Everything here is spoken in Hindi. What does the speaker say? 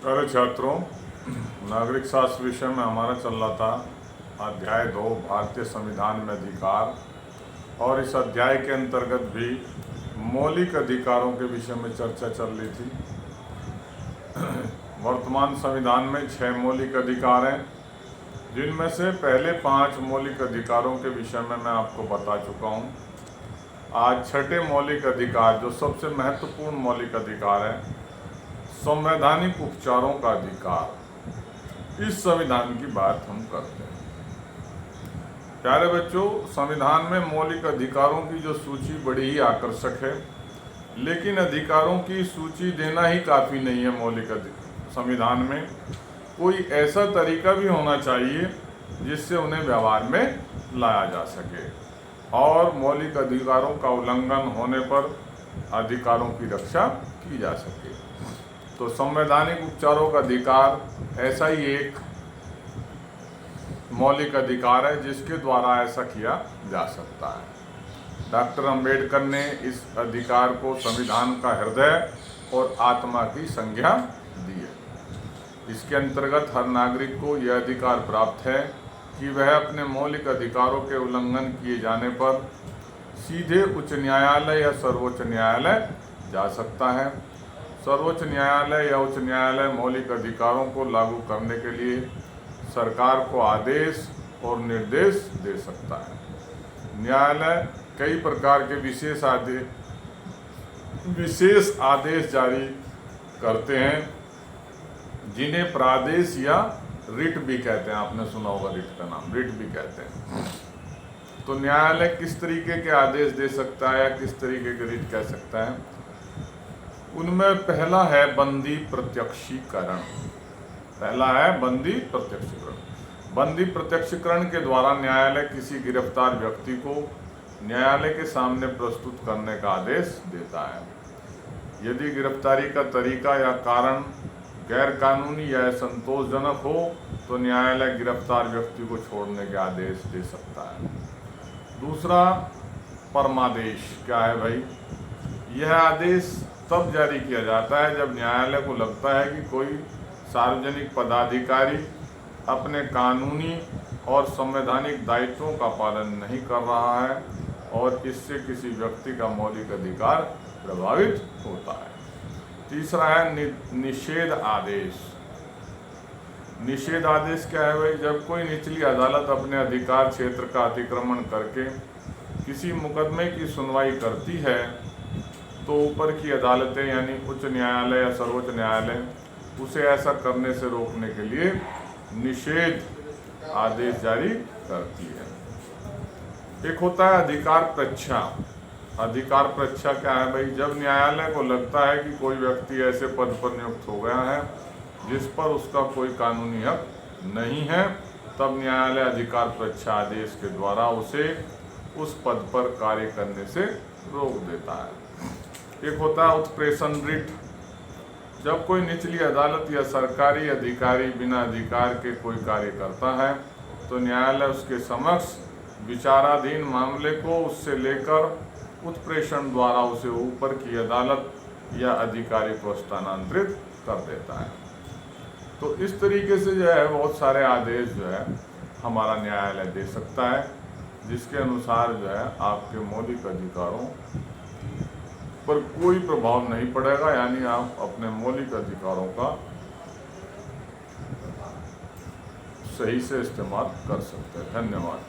प्यारे छात्रों, नागरिक शास्त्र विषय में हमारा चल रहा था अध्याय 2 भारतीय संविधान में अधिकार, और इस अध्याय के अंतर्गत भी मौलिक अधिकारों के विषय में चर्चा चल रही थी। वर्तमान संविधान में 6 मौलिक अधिकार हैं, जिनमें से पहले 5 मौलिक अधिकारों के विषय में मैं आपको बता चुका हूँ। आज छठे मौलिक अधिकार, जो सबसे महत्वपूर्ण मौलिक अधिकार है, संवैधानिक उपचारों का अधिकार, इस संविधान की बात हम करते हैं। प्यारे बच्चों, संविधान में मौलिक अधिकारों की जो सूची बड़ी ही आकर्षक है, लेकिन अधिकारों की सूची देना ही काफ़ी नहीं है। संविधान में कोई ऐसा तरीका भी होना चाहिए जिससे उन्हें व्यवहार में लाया जा सके, और मौलिक अधिकारों का उल्लंघन होने पर अधिकारों की रक्षा की जा सके। तो संवैधानिक उपचारों का अधिकार ऐसा ही एक मौलिक अधिकार है जिसके द्वारा ऐसा किया जा सकता है। डॉक्टर अंबेडकर ने इस अधिकार को संविधान का हृदय और आत्मा की संज्ञा दी है। इसके अंतर्गत हर नागरिक को यह अधिकार प्राप्त है कि वह अपने मौलिक अधिकारों के उल्लंघन किए जाने पर सीधे उच्च न्यायालय या सर्वोच्च न्यायालय जा सकता है। सर्वोच्च न्यायालय या उच्च न्यायालय मौलिक अधिकारों को लागू करने के लिए सरकार को आदेश और निर्देश दे सकता है। न्यायालय कई प्रकार के विशेष आदेश जारी करते हैं, जिन्हें प्रादेश या रिट भी कहते हैं। आपने सुना होगा रिट का नाम, रिट भी कहते हैं। तो न्यायालय किस तरीके के आदेश दे सकता है या किस तरीके के रिट कह सकता है, उनमें पहला है बंदी प्रत्यक्षीकरण। पहला है बंदी प्रत्यक्षीकरण। बंदी प्रत्यक्षीकरण के द्वारा न्यायालय किसी गिरफ्तार व्यक्ति को न्यायालय के सामने प्रस्तुत करने का आदेश देता है। यदि गिरफ्तारी का तरीका या कारण गैर कानूनी या संतोषजनक हो तो न्यायालय गिरफ्तार व्यक्ति को छोड़ने के आदेश दे सकता है। दूसरा परमादेश क्या है भाई? यह आदेश तब जारी किया जाता है जब न्यायालय को लगता है कि कोई सार्वजनिक पदाधिकारी अपने कानूनी और संवैधानिक दायित्वों का पालन नहीं कर रहा है और इससे किसी व्यक्ति का मौलिक अधिकार प्रभावित होता है। तीसरा है निषेध आदेश। निषेध आदेश क्या है भाई? जब कोई निचली अदालत अपने अधिकार क्षेत्र का अतिक्रमण करके किसी मुकदमे की सुनवाई करती है तो ऊपर की अदालतें यानी उच्च न्यायालय या सर्वोच्च न्यायालय उसे ऐसा करने से रोकने के लिए निषेध आदेश जारी करती है। एक होता है अधिकार परीक्षा। अधिकार परीक्षा क्या है भाई? जब न्यायालय को लगता है कि कोई व्यक्ति ऐसे पद पर नियुक्त हो गया है जिस पर उसका कोई कानूनी हक नहीं है, तब न्यायालय अधिकार परीक्षा आदेश के द्वारा उसे उस पद पर कार्य करने से रोक देता है। एक होता है उत्प्रेषण रिट। जब कोई निचली अदालत या सरकारी अधिकारी बिना अधिकार के कोई कार्य करता है तो न्यायालय उसके समक्ष विचाराधीन मामले को उससे लेकर उत्प्रेषण द्वारा उसे ऊपर की अदालत या अधिकारी को स्थानांतरित कर देता है। तो इस तरीके से जो है बहुत सारे आदेश जो है हमारा न्यायालय दे सकता है, जिसके अनुसार जो है आपके मौलिक अधिकारों पर कोई प्रभाव नहीं पड़ेगा, यानी आप अपने मौलिक अधिकारों का सही से इस्तेमाल कर सकते हैं। धन्यवाद।